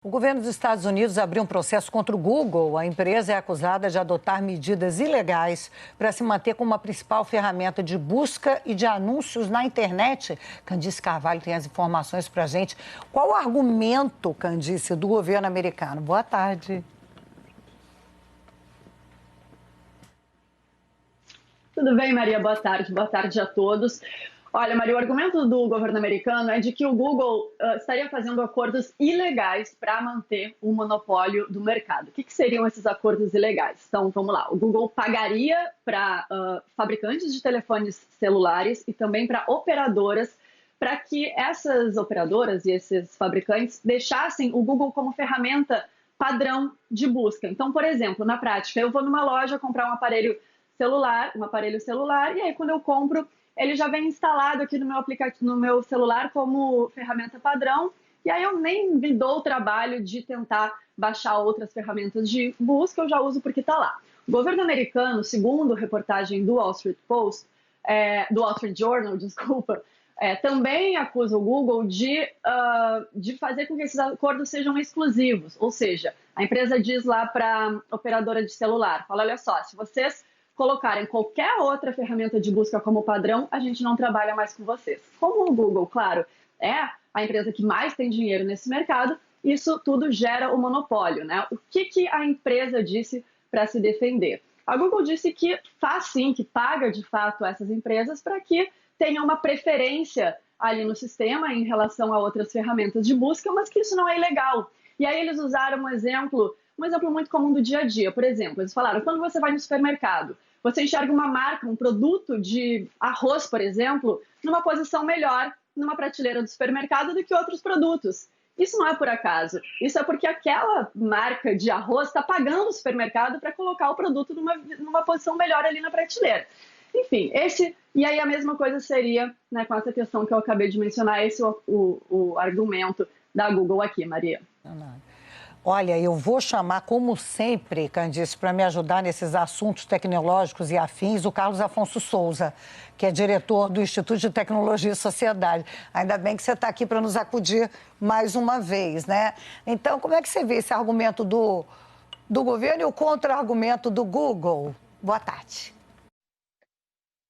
O governo dos Estados Unidos abriu um processo contra o Google. A empresa é acusada de adotar medidas ilegais para se manter como a principal ferramenta de busca e de anúncios na internet. Candice Carvalho tem as informações para a gente. Qual o argumento, Candice, do governo americano? Boa tarde. Tudo bem, Maria? Boa tarde a todos. Olha, Maria, o argumento do governo americano é de que o Google estaria fazendo acordos ilegais para manter o monopólio do mercado. O que seriam esses acordos ilegais? Então, vamos lá. O Google pagaria para fabricantes de telefones celulares e também para operadoras, para que essas operadoras e esses fabricantes deixassem o Google como ferramenta padrão de busca. Então, por exemplo, na prática, eu vou numa loja comprar um aparelho celular, e aí quando eu compro, ele já vem instalado aqui no meu aplicativo, no meu celular como ferramenta padrão, e aí eu nem me dou o trabalho de tentar baixar outras ferramentas de busca, eu já uso porque está lá. O governo americano, segundo reportagem do Wall Street Journal, também acusa o Google de fazer com que esses acordos sejam exclusivos, ou seja, a empresa diz lá para a operadora de celular, fala, olha só, se vocês colocarem qualquer outra ferramenta de busca como padrão, a gente não trabalha mais com vocês. Como o Google, claro, é a empresa que mais tem dinheiro nesse mercado, isso tudo gera o monopólio, né? O que a empresa disse para se defender? A Google disse que faz sim, que paga de fato essas empresas para que tenha uma preferência ali no sistema em relação a outras ferramentas de busca, mas que isso não é ilegal. E aí eles usaram um exemplo muito comum do dia a dia. Por exemplo, eles falaram, quando você vai no supermercado, você enxerga uma marca, um produto de arroz, por exemplo, numa posição melhor numa prateleira do supermercado do que outros produtos. Isso não é por acaso. Isso é porque aquela marca de arroz está pagando o supermercado para colocar o produto numa posição melhor ali na prateleira. Enfim, e aí a mesma coisa seria, né, com essa questão que eu acabei de mencionar, esse é o argumento da Google aqui, Maria. Olha, eu vou chamar, como sempre, Candice, para me ajudar nesses assuntos tecnológicos e afins, o Carlos Afonso Souza, que é diretor do Instituto de Tecnologia e Sociedade. Ainda bem que você está aqui para nos acudir mais uma vez, né? Então, como é que você vê esse argumento do governo e o contra-argumento do Google? Boa tarde.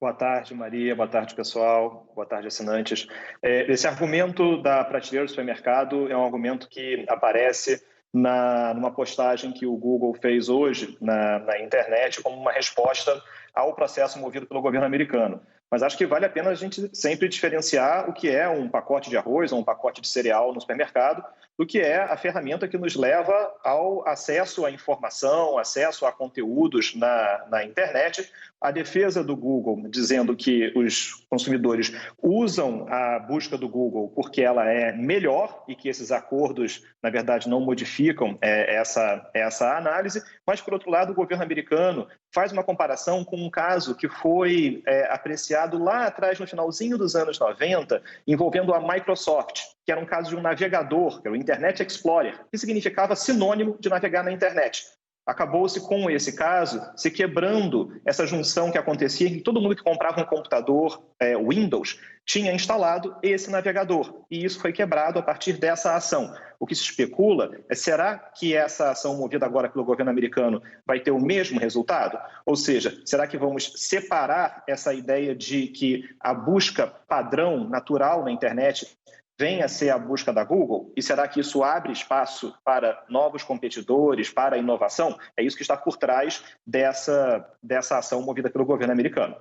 Boa tarde, Maria. Boa tarde, pessoal. Boa tarde, assinantes. Esse argumento da prateleira do supermercado é um argumento que aparece numa postagem que o Google fez hoje na internet como uma resposta ao processo movido pelo governo americano. Mas acho que vale a pena a gente sempre diferenciar o que é um pacote de arroz ou um pacote de cereal no supermercado do que é a ferramenta que nos leva ao acesso à informação, acesso a conteúdos na internet. A defesa do Google dizendo que os consumidores usam a busca do Google porque ela é melhor e que esses acordos, na verdade, não modificam essa análise. Mas, por outro lado, o governo americano faz uma comparação com um caso que foi apreciado lá atrás, no finalzinho dos anos 90, envolvendo a Microsoft, que era um caso de um navegador, que era o Internet Explorer, que significava sinônimo de navegar na internet. Acabou-se com esse caso se quebrando essa junção que acontecia em que todo mundo que comprava um computador Windows tinha instalado esse navegador. E isso foi quebrado a partir dessa ação. O que se especula é, será que essa ação movida agora pelo governo americano vai ter o mesmo resultado? Ou seja, será que vamos separar essa ideia de que a busca padrão, natural na internet venha a ser a busca da Google? E será que isso abre espaço para novos competidores, para a inovação? É isso que está por trás dessa ação movida pelo governo americano.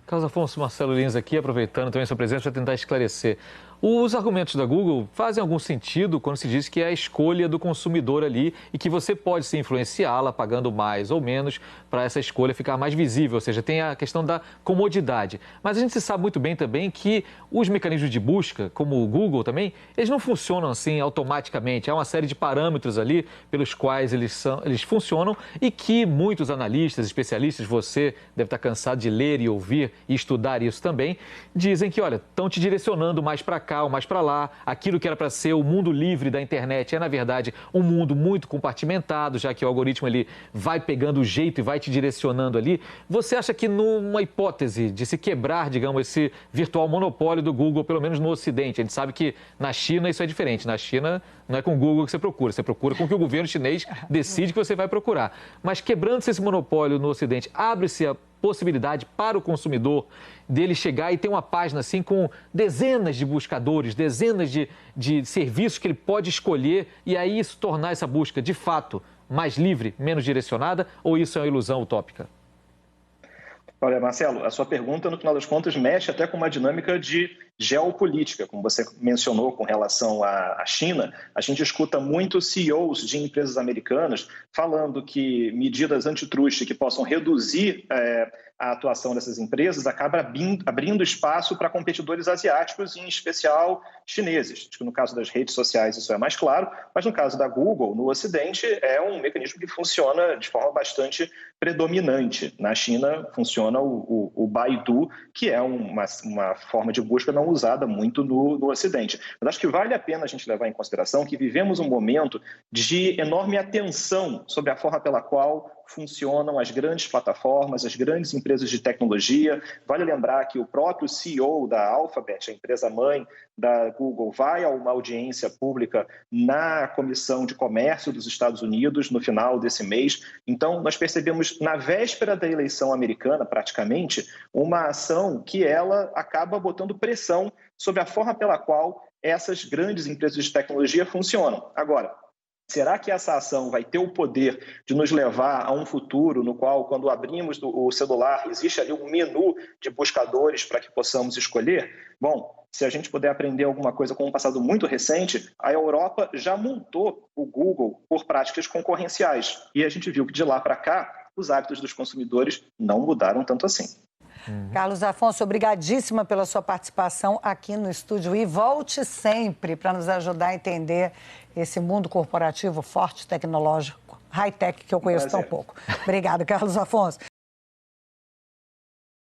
Carlos Afonso, Marcelo Lins aqui, aproveitando também a sua presença para tentar esclarecer. Os argumentos da Google fazem algum sentido quando se diz que é a escolha do consumidor ali e que você pode se influenciá-la pagando mais ou menos para essa escolha ficar mais visível, ou seja, tem a questão da comodidade. Mas a gente sabe muito bem também que os mecanismos de busca, como o Google também, eles não funcionam assim automaticamente. Há uma série de parâmetros ali pelos quais eles funcionam e que muitos analistas, especialistas, você deve estar cansado de ler e ouvir e estudar isso também, dizem que, olha, estão te direcionando mais para cá cá ou mais para lá. Aquilo que era para ser o mundo livre da internet é, na verdade, um mundo muito compartimentado, já que o algoritmo ele vai pegando o jeito e vai te direcionando ali. Você acha que numa hipótese de se quebrar, digamos, esse virtual monopólio do Google, pelo menos no Ocidente, a gente sabe que na China isso é diferente. Na China não é com o Google que você procura com o que o governo chinês decide que você vai procurar. Mas quebrando-se esse monopólio no Ocidente, abre-se a possibilidade para o consumidor dele chegar e ter uma página assim com dezenas de buscadores, dezenas de serviços que ele pode escolher e aí isso tornar essa busca de fato mais livre, menos direcionada, ou isso é uma ilusão utópica? Olha, Marcelo, a sua pergunta, no final das contas, mexe até com uma dinâmica de geopolítica, como você mencionou com relação à China. A gente escuta muito CEOs de empresas americanas falando que medidas antitruste que possam reduzir a atuação dessas empresas acaba abrindo espaço para competidores asiáticos, em especial chineses. Acho que no caso das redes sociais isso é mais claro, mas no caso da Google, no Ocidente, é um mecanismo que funciona de forma bastante predominante. Na China funciona o Baidu, que é uma forma de busca não usada muito no Ocidente. Mas acho que vale a pena a gente levar em consideração que vivemos um momento de enorme atenção sobre a forma pela qual funcionam as grandes plataformas, as grandes empresas de tecnologia. Vale lembrar que o próprio CEO da Alphabet, a empresa mãe da Google, vai a uma audiência pública na Comissão de Comércio dos Estados Unidos no final desse mês. Então, nós percebemos na véspera da eleição americana, praticamente, uma ação que ela acaba botando pressão sobre a forma pela qual essas grandes empresas de tecnologia funcionam. Agora, será que essa ação vai ter o poder de nos levar a um futuro no qual, quando abrimos o celular, existe ali um menu de buscadores para que possamos escolher? Bom, se a gente puder aprender alguma coisa com um passado muito recente, a Europa já multou o Google por práticas concorrenciais. E a gente viu que de lá para cá, os hábitos dos consumidores não mudaram tanto assim. Carlos Afonso, obrigadíssima pela sua participação aqui no estúdio e volte sempre para nos ajudar a entender esse mundo corporativo forte, tecnológico, high-tech que eu conheço tão pouco. Obrigada, Carlos Afonso.